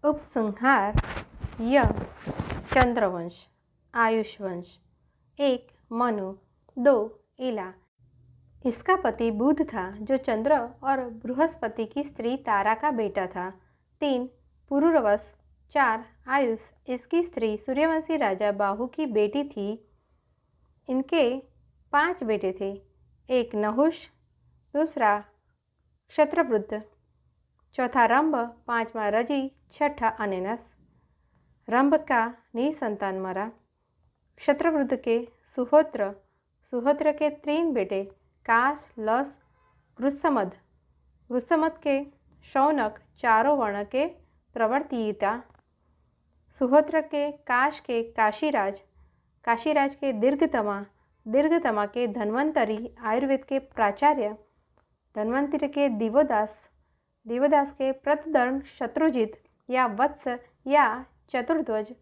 उपसंहार य चंद्रवंश आयुषवंश। एक मनु, दो इला। इसका पति बुध था जो चंद्र और बृहस्पति की स्त्री तारा का बेटा था। तीन पुरुरवस, चार आयुष इसकी स्त्री सूर्यवंशी राजा बाहु की बेटी थी। इनके 5 बेटे थे, एक नहुष, दूसरा क्षत्रवृद्ध, चौथा रंभ, पांचवा रजि, छठा अनेनस। रंभ का निसंतान मरा। क्षत्रवृद्ध के सुहोत्र, सुहोत्र के 3 बेटे काश, लस, वृत्समद, वृत्समद के शौनक, चारों वर्ण के प्रवर्तिता। सुहोत्र के काश के काशीराज, काशीराज के दीर्घतमा, दीर्घतमा के धन्वंतरी आयुर्वेद के प्राचार्य, धन्वंतरी के दिवोदास, दिवोदास के प्रतदर्न शत्रुजित या वत्स या चतुर्ध्वज,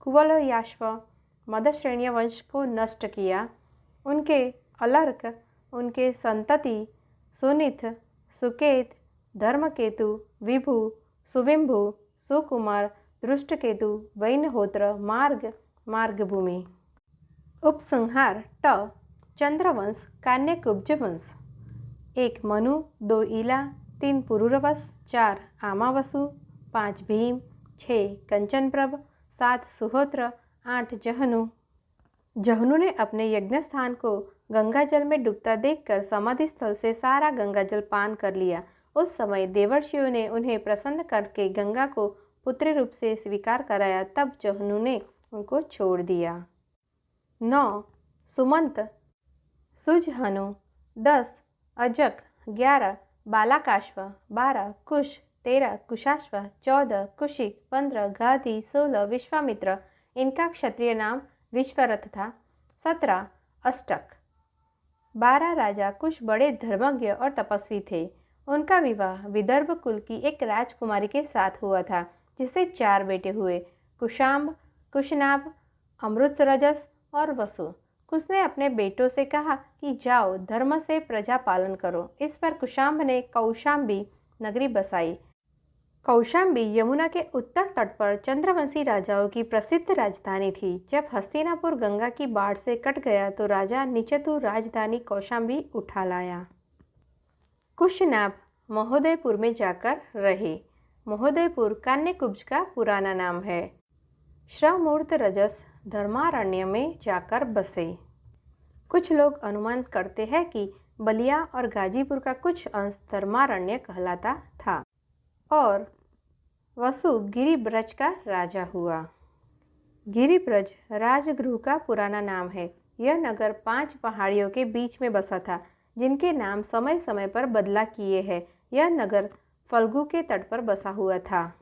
कुवलयाश्व मदश्रेण्य वंश को नष्ट किया। उनके अलर्क, उनके संतति सुनिथ, सुकेत, धर्मकेतु, विभु, सुविम्भु, सुकुमार, दृष्टकेतु, वैनहोत्र, मार्ग, मार्गभूमि। उपसंहार ट चंद्रवंश कान्यकुब्ज वंश। एक मनु, 2 इला, 3 पुरुरवस, 4 आमावसु, 5 भीम, 6 कंचनप्रभ, 7 सुहोत्र, 8 जहनु। जहनु ने अपने यज्ञस्थान को गंगाजल में डूबता देखकर समाधि स्थल से सारा गंगाजल पान कर लिया। उस समय देवर्षियों ने उन्हें प्रसन्न करके गंगा को पुत्री रूप से स्वीकार कराया। तब जहनु ने उनको छोड़ दिया। 9 सुमंत, सुजहनु, 10 अजक, 11 बालाकाश्व, 12 कुश, 13 कुशाश्व, 14 कुशिक, 15 गाधी, 16 विश्वामित्र, इनका क्षत्रिय नाम विश्वरथ था, 17 अष्टक। 12 राजा कुश बड़े धर्मज्ञ और तपस्वी थे। उनका विवाह विदर्भ कुल की एक राजकुमारी के साथ हुआ था, जिससे 4 बेटे हुए, कुशाम्ब, कुशनाभ, अमृतरजस और वसु। कुश ने अपने बेटों से कहा कि जाओ धर्म से प्रजा पालन करो। इस पर कुशाम्ब ने कौशाम्बी नगरी बसाई। कौशाम्बी यमुना के उत्तर तट पर चंद्रवंशी राजाओं की प्रसिद्ध राजधानी थी। जब हस्तिनापुर गंगा की बाढ़ से कट गया तो राजा निचतु राजधानी कौशाम्बी उठा लाया। कुशनाभ महोदयपुर में जाकर रहे। महोदयपुर कान्यकुब्ज का पुराना नाम है। श्रवमूर्त रजस धर्मारण्य में जाकर बसे। कुछ लोग अनुमान करते हैं कि बलिया और गाजीपुर का कुछ अंश धर्मारण्य कहलाता था और वसु गिरिब्रज का राजा हुआ। गिरिब्रज राजगृह का पुराना नाम है। यह नगर 5 पहाड़ियों के बीच में बसा था, जिनके नाम समय समय पर बदला किए हैं। यह नगर फल्गु के तट पर बसा हुआ था।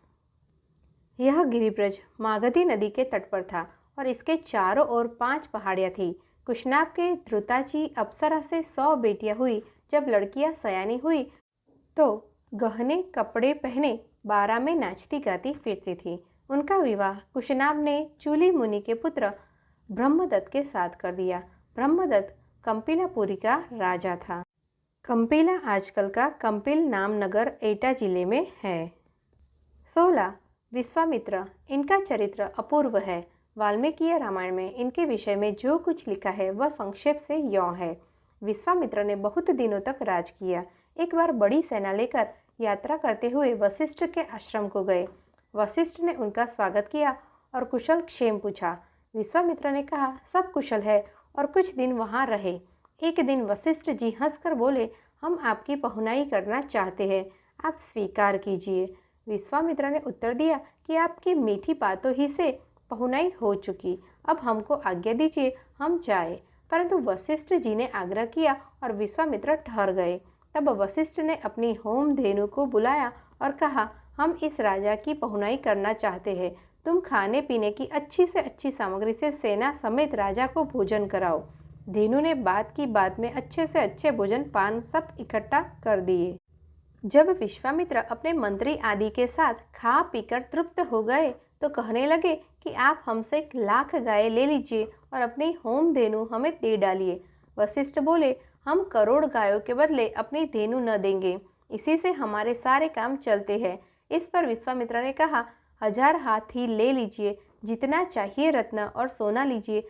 यह गिरिब्रज मागधी नदी के तट पर था और इसके चारों ओर 5 पहाड़ियाँ थीं। कुशनाभ के ध्रुताची अप्सरा से 100 बेटियां हुई। जब लड़कियां सयानी हुई तो गहने कपड़े पहने 12 में नाचती गाती फिरती थी। उनका विवाह कुशनाभ ने चूली मुनि के पुत्र ब्रह्मदत्त के साथ कर दिया। ब्रह्मदत्त कंपिलापुरी का राजा था। कंपिला आजकल का कंपिल नाम नगर एटा जिले में है। 16 विश्वामित्र, इनका चरित्र अपूर्व है। वाल्मीकि रामायण में इनके विषय में जो कुछ लिखा है वह संक्षेप से यों है। विश्वामित्र ने बहुत दिनों तक राज किया। एक बार बड़ी सेना लेकर यात्रा करते हुए वशिष्ठ के आश्रम को गए। वशिष्ठ ने उनका स्वागत किया और कुशल क्षेम पूछा। विश्वामित्र ने कहा सब कुशल है और कुछ दिन वहाँ रहे। एक दिन वशिष्ठ जी हंसकर बोले, हम आपकी पहुनाई करना चाहते हैं, आप स्वीकार कीजिए। विश्वामित्र ने उत्तर दिया कि आपकी मीठी बातों ही से पहुनाई हो चुकी, अब हमको आज्ञा दीजिए, हम जाए। परंतु वशिष्ठ जी ने आग्रह किया और विश्वामित्र ठहर गए। तब वशिष्ठ ने अपनी होम धेनु को बुलाया और कहा, हम इस राजा की पहुनाई करना चाहते हैं, तुम खाने पीने की अच्छी से अच्छी सामग्री से सेना समेत राजा को भोजन कराओ। धेनु ने बात की बात में अच्छे से अच्छे भोजन पान सब इकट्ठा कर दिए। जब विश्वामित्र अपने मंत्री आदि के साथ खा पीकर तृप्त हो गए तो कहने लगे कि आप हमसे 1 लाख गाय ले लीजिए और अपनी होम धेनु हमें दे डालिए। वशिष्ठ बोले, हम करोड़ गायों के बदले अपनी धेनु न देंगे, इसी से हमारे सारे काम चलते हैं। इस पर विश्वामित्र ने कहा, 1000 हाथी ले लीजिए, जितना चाहिए रत्न और सोना लीजिए।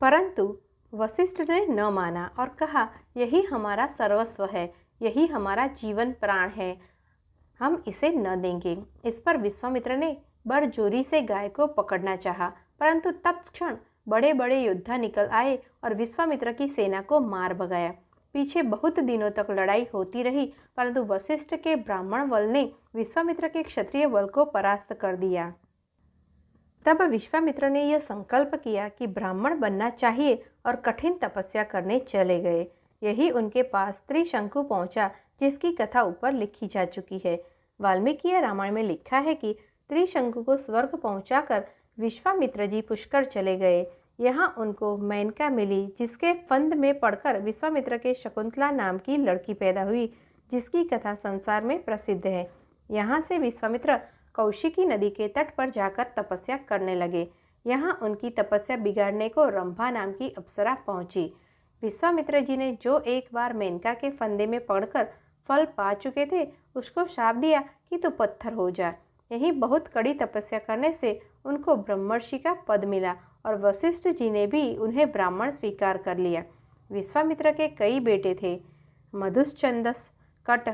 परंतु वशिष्ठ ने न माना और कहा, यही हमारा सर्वस्व है, यही हमारा जीवन प्राण है, हम इसे न देंगे। इस पर विश्वामित्र ने बड़जोरी से गाय को पकड़ना चाहा, परंतु तत्क्षण बड़े बड़े योद्धा निकल आए और विश्वामित्र की सेना को मार भगाया। पीछे बहुत दिनों तक लड़ाई होती रही, परंतु वशिष्ठ के ब्राह्मण बल ने विश्वामित्र के क्षत्रिय बल को परास्त कर दिया। तब विश्वामित्र ने यह संकल्प किया कि ब्राह्मण बनना चाहिए और कठिन तपस्या करने चले गए। यही उनके पास त्रिशंकु पहुंचा, जिसकी कथा ऊपर लिखी जा चुकी है। वाल्मीकि रामायण में लिखा है कि त्रिशंकु को स्वर्ग पहुंचाकर विश्वामित्र जी पुष्कर चले गए। यहाँ उनको मेनका मिली, जिसके फंद में पड़कर विश्वामित्र के शकुंतला नाम की लड़की पैदा हुई, जिसकी कथा संसार में प्रसिद्ध है। यहाँ से विश्वामित्र कौशिकी नदी के तट पर जाकर तपस्या करने लगे। यहाँ उनकी तपस्या बिगाड़ने को रंभा नाम की अप्सरा पहुंची। विश्वामित्र जी ने जो एक बार मेनका के फंदे में पड़कर फल पा चुके थे, उसको शाप दिया कि तू पत्थर हो जा। यही बहुत कड़ी तपस्या करने से उनको ब्रह्मर्षि का पद मिला और वशिष्ठ जी ने भी उन्हें ब्राह्मण स्वीकार कर लिया। विश्वामित्र के कई बेटे थे, मधुश्चंदस, कट,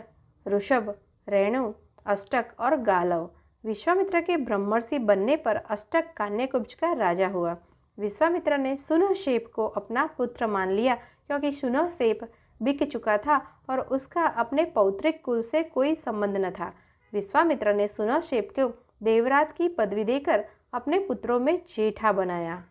ऋषभ, रेणु, अष्टक और गालव। विश्वामित्र के ब्रह्मर्षि बनने पर अष्टक कान्यकुब्ज का राजा हुआ। विश्वामित्र ने सुनहशेप को अपना पुत्र मान लिया, क्योंकि सुनहशेप बिक चुका था और उसका अपने पौत्रिक कुल से कोई संबंध न था। विश्वामित्र ने सुनहशेप को देवराज की पदवी देकर अपने पुत्रों में जेठा बनाया।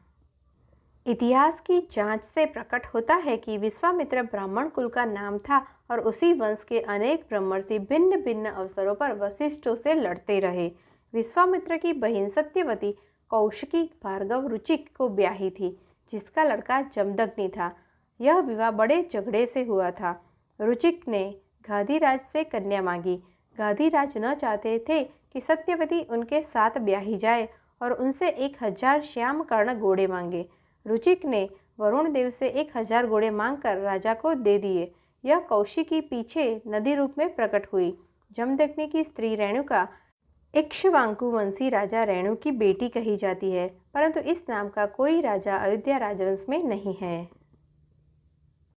इतिहास की जांच से प्रकट होता है कि विश्वामित्र ब्राह्मण कुल का नाम था और उसी वंश के अनेक ब्रह्मर्षि भिन्न भिन्न अवसरों पर वशिष्ठों से लड़ते रहे। विश्वामित्र की बहन सत्यवती कौशिकी भार्गव रुचिक को ब्याही थी, जिसका लड़का जमदग्नि था। यह विवाह बड़े झगड़े से हुआ था। रुचिक ने गाधिराज से कन्या मांगी। गाधिराज न चाहते थे कि सत्यवती उनके साथ ब्याही जाए और उनसे 1000 श्याम कर्ण घोड़े मांगे। रुचिक ने वरुण देव से 1000 घोड़े मांगकर राजा को दे दिए। यह कौशिकी पीछे नदी रूप में प्रकट हुई। जमदग्नि की स्त्री रेणुका इक्ष्वाकु वंशी राजा रेणु की बेटी कही जाती है, परंतु इस नाम का कोई राजा अयोध्या राजवंश में नहीं है।